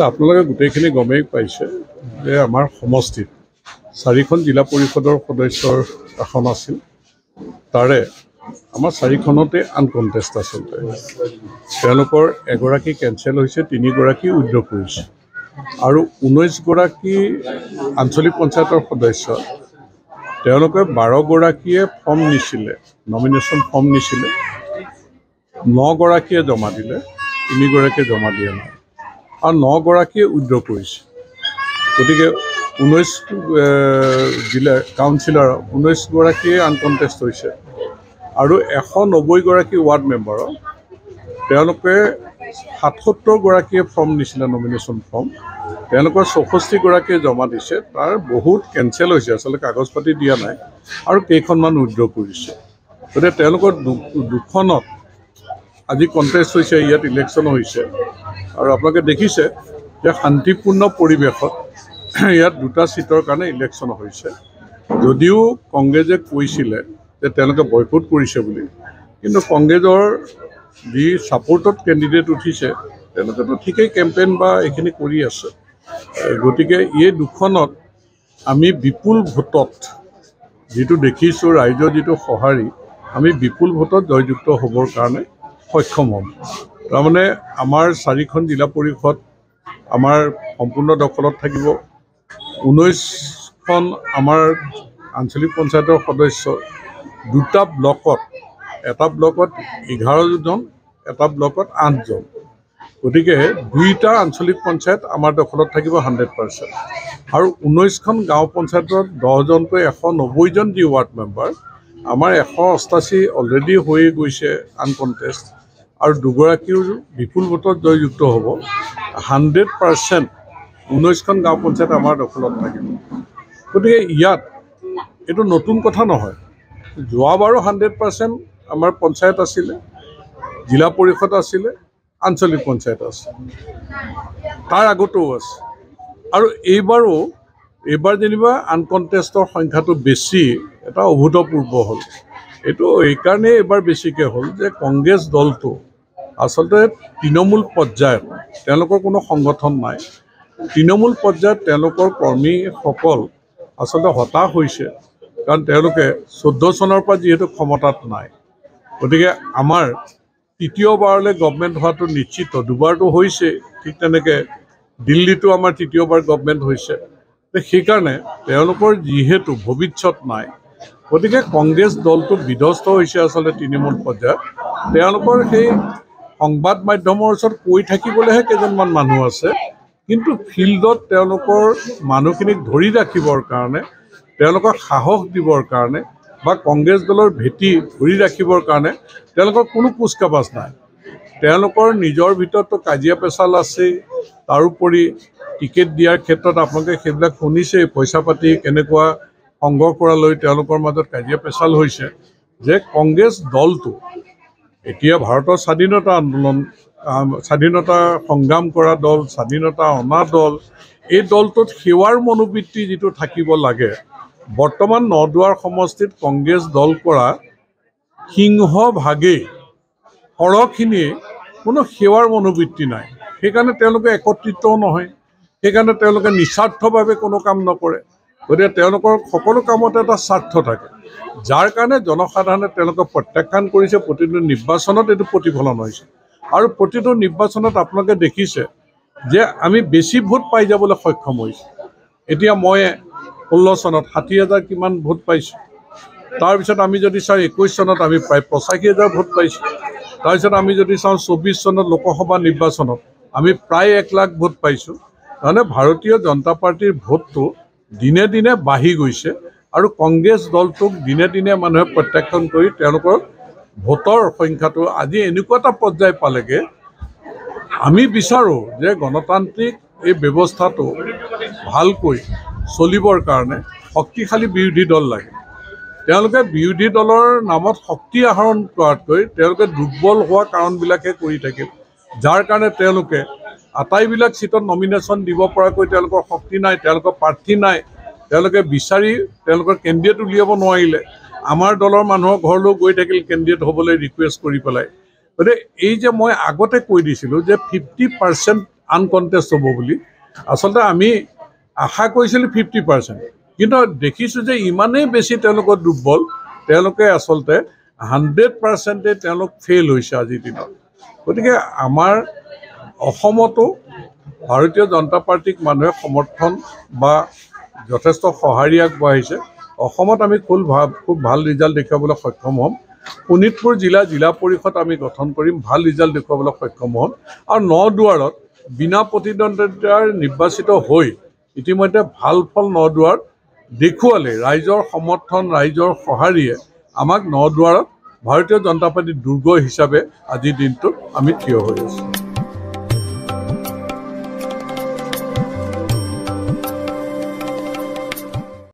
আপোনালোকে গোটেইখিনি গমেই পাইছে যে আমাৰ সমষ্টিত 4খন জিলা পৰিষদৰ সদস্যৰ আসন আছিল। তাৰে আমাৰ 4খনতে আনকণ্টেষ্ট আচলতে তেওঁলোকৰ এগৰাকী কেঞ্চেল হৈছে, 3গৰাকী উইথড্ৰ কৰিছে আৰু 19গৰাকী আঞ্চলিক পঞ্চায়তৰ সদস্য তেওঁলোকে 12গৰাকীয়ে ফৰ্ম নিছিলে, নমিনেশ্যন ফৰ্ম নিছিলে, 9গৰাকীয়ে জমা দিলে, 3গৰাকীয়ে জমা দিয়া নাই আৰু 9গৰাকীয়ে উইথড্ৰ কৰিছে। গতিকে 19 জিলা কাউন্সিলৰ 19গৰাকীয়ে আনকণ্টেষ্ট হৈছে আৰু 190গৰাকী ৱাৰ্ড মেম্বাৰৰ তেওঁলোকে 77গৰাকীয়ে ফৰ্ম নিছিলে, নমিনেশ্যন ফৰ্ম তেওঁলোকৰ 64গৰাকীয়ে জমা দিছে। তাৰ বহুত কেঞ্চেল হৈছে, আচলতে কাগজ পাতি দিয়া নাই আৰু কেইখনমান উইথড্ৰ কৰিছে। গতিকে তেওঁলোকৰ দুখনত আজি কণ্টেষ্ট হৈছে, ইয়াত ইলেকশ্যন হৈছে আৰু আপোনালোকে দেখিছে যে শান্তিপূৰ্ণ পৰিৱেশত ইয়াত 2টা ছিটৰ কাৰণে ইলেকশ্যন হৈছে। যদিও কংগ্ৰেছে কৈছিলে যে তেওঁলোকে বয়কট কৰিছে বুলি, কিন্তু কংগ্ৰেছৰ যি ছাপোৰ্টত কেণ্ডিডেট উঠিছে তেওঁলোকেতো ঠিকেই কেম্পেইন বা এইখিনি কৰি আছে। গতিকে এই দুখনত আমি বিপুল ভোটত যিটো দেখিছোঁ, ৰাইজৰ যিটো সঁহাৰি, আমি বিপুল ভোটত জয়যুক্ত হ'বৰ কাৰণে সক্ষম হ'ম। তাৰমানে আমাৰ 4খন জিলা পৰিষদ আমাৰ সম্পূৰ্ণ দখলত থাকিব। 19খন আমাৰ আঞ্চলিক পঞ্চায়তৰ সদস্য 2টা ব্লকত, এটা ব্লকত 11জন, এটা ব্লকত 8জন। গতিকে 2টা আঞ্চলিক পঞ্চায়ত আমাৰ দখলত থাকিব 100% আৰু 19খন গাঁও পঞ্চায়তত 10জনকৈ 190জন যি ৱাৰ্ড মেম্বাৰ, আমাৰ 188 অলৰেডি হৈয়ে গৈছে আনকণ্টেষ্ট আৰু 2গৰাকীও বিপুল ভোটত জয়যুক্ত হ'ব। 100% 19খন গাঁও পঞ্চায়ত আমাৰ দখলত থাকিব। গতিকে ইয়াত এইটো নতুন কথা নহয়। যোৱাবাৰো 100% আমাৰ পঞ্চায়ত আছিলে, জিলা পৰিষদ আছিলে, আঞ্চলিক পঞ্চায়ত আছে, তাৰ আগতেও আছে আৰু এইবাৰ যেনিবা আনকণ্টেষ্টৰ সংখ্যাটো বেছি, এটা অভূতপূৰ্ব হ'ল। এইটো এইকাৰণেই এইবাৰ বেছিকৈ হ'ল যে কংগ্ৰেছ দলটো আচলতে তৃণমূল পৰ্যায়ত তেওঁলোকৰ কোনো সংগঠন নাই। তৃণমূল পৰ্যায়ত তেওঁলোকৰ কৰ্মীসকল আচলতে হতাশ হৈছে, কাৰণ তেওঁলোকে 14 চনৰ পৰা যিহেতু ক্ষমতাত নাই। গতিকে আমাৰ তৃতীয়বাৰলৈ গভমেণ্ট হোৱাটো নিশ্চিত, 2বাৰটো হৈছে, ঠিক তেনেকৈ দিল্লীতো আমাৰ 3য়বাৰ গভমেণ্ট হৈছে। সেইকাৰণে তেওঁলোকৰ যিহেতু ভৱিষ্যত নাই, গতিকে কংগ্ৰেছ দলটো বিধ্বস্ত হৈছে আচলতে তৃণমূল পৰ্যায়ত। তেওঁলোকৰ সেই সংবাদ মাধ্যমৰ ওচৰত কৈ থাকিবলৈহে কেইজনমান মানুহ আছে, কিন্তু ফিল্ডত তেওঁলোকৰ মানুহখিনিক ধৰি ৰাখিবৰ কাৰণে, তেওঁলোকক সাহস দিবৰ কাৰণে বা কংগ্ৰেছ দলৰ ভেটি ধৰি ৰাখিবৰ কাৰণে তেওঁলোকৰ কোনো কুচকাৱাজ নাই। তেওঁলোকৰ নিজৰ ভিতৰতো কাজিয়া পেচাল আছেই। তাৰোপৰি টিকেট দিয়াৰ ক্ষেত্ৰত আপোনালোকে সেইবিলাক শুনিছেই, পইচা পাতি কেনেকুৱা সংগ্ৰহ কৰালৈ তেওঁলোকৰ মাজত কাজিয়া পেচাল হৈছে। যে কংগ্ৰেছ দলটো এতিয়া ভাৰতৰ স্বাধীনতা আন্দোলন, স্বাধীনতা সংগ্ৰাম কৰা দল, স্বাধীনতা অনা দল, এই দলটোত সেৱাৰ মনোবৃত্তি যিটো থাকিব লাগে, বৰ্তমান নদুৱাৰ সমষ্টিত কংগ্ৰেছ দল কৰা সিংহভাগেই সৰহখিনিয়ে কোনো সেৱাৰ মনোবৃত্তি নাই। সেইকাৰণে তেওঁলোকে একত্ৰিতও নহয়, সেইকাৰণে তেওঁলোকে নিস্বাৰ্থভাৱে কোনো কাম নকৰে। গতিকে তেওঁলোকৰ সকলো কামতে এটা স্বাৰ্থ থাকে, যাৰ কাৰণে জনসাধাৰণে তেওঁলোকক প্ৰত্যাখ্যান কৰিছে। প্ৰতিটো নিৰ্বাচনত এইটো প্ৰতিফলন হৈছে আৰু প্ৰতিটো নিৰ্বাচনত আপোনালোকে দেখিছে যে আমি বেছি ভোট পাই যাবলৈ সক্ষম হৈছোঁ। এতিয়া মই 16 চনত 60,000 কিমান ভোট পাইছোঁ। তাৰপিছত আমি যদি চাওঁ 21 চনত আমি প্ৰায় 85,000 ভোট পাইছোঁ। তাৰপিছত আমি যদি চাওঁ 24 চনত লোকসভা নিৰ্বাচনত আমি প্ৰায় 1 লাখ ভোট পাইছোঁ। তাৰমানে ভাৰতীয় জনতা পাৰ্টীৰ ভোটটো দিনে দিনে বাঢ়ি গৈছে আৰু কংগ্ৰেছ দলটোক দিনে দিনে মানুহে প্ৰত্যাখ্যান কৰি তেওঁলোকৰ ভোটৰ সংখ্যাটো আজি এনেকুৱা এটা পৰ্যায় পালেগৈ। আমি বিচাৰোঁ যে গণতান্ত্ৰিক এই ব্যৱস্থাটো ভালকৈ চলিবৰ কাৰণে শক্তিশালী বিৰোধী দল লাগে। তেওঁলোকে বিৰোধী দলৰ নামত শক্তি আহৰণ কৰাতকৈ তেওঁলোকে দুৰ্বল হোৱা কাৰণবিলাকে কৰি থাকিল, যাৰ কাৰণে তেওঁলোকে আটাইবিলাক ছিটত নমিনেশ্যন দিব পৰাকৈ তেওঁলোকৰ শক্তি নাই, তেওঁলোকৰ প্ৰাৰ্থী নাই, তেওঁলোকে বিচাৰি তেওঁলোকৰ কেণ্ডিডেট উলিয়াব নোৱাৰিলে। আমাৰ দলৰ মানুহৰ ঘৰলৈ গৈ থাকিল কেণ্ডিডেট হ'বলৈ ৰিকুৱেষ্ট কৰি পেলাই। গতিকে এই যে মই আগতে কৈ দিছিলোঁ যে 50% আনকণ্টেষ্ট হ'ব বুলি আচলতে আমি আশা কৰিছিলোঁ 50%, কিন্তু দেখিছোঁ যে ইমানেই বেছি তেওঁলোকৰ দুৰ্বল, তেওঁলোকে আচলতে 100%ই তেওঁলোক ফেইল হৈছে আজিৰ দিনত। গতিকে আমাৰ অসমতো ভাৰতীয় জনতা পাৰ্টীক মানুহে সমৰ্থন বা যথেষ্ট সঁহাৰি আগবঢ়াইছে। অসমত আমি খুব ভাল ৰিজাল্ট দেখুৱাবলৈ সক্ষম হ'ম। শোণিতপুৰ জিলা পৰিষদ আমি গঠন কৰিম, ভাল ৰিজাল্ট দেখুৱাবলৈ সক্ষম হ'ম। আৰু নদুৱাৰত বিনা প্ৰতিদ্বন্দ্বিতাৰ নিৰ্বাচিত হৈ ইতিমধ্যে ভাল ফল নদুৱাৰত দেখুৱালে। ৰাইজৰ সমৰ্থন, ৰাইজৰ সঁহাৰিয়ে আমাক নদুৱাৰত ভাৰতীয় জনতা পাৰ্টীৰ দুৰ্গ হিচাপে আজিৰ দিনটোত আমি থিয় হৈ আছোঁ।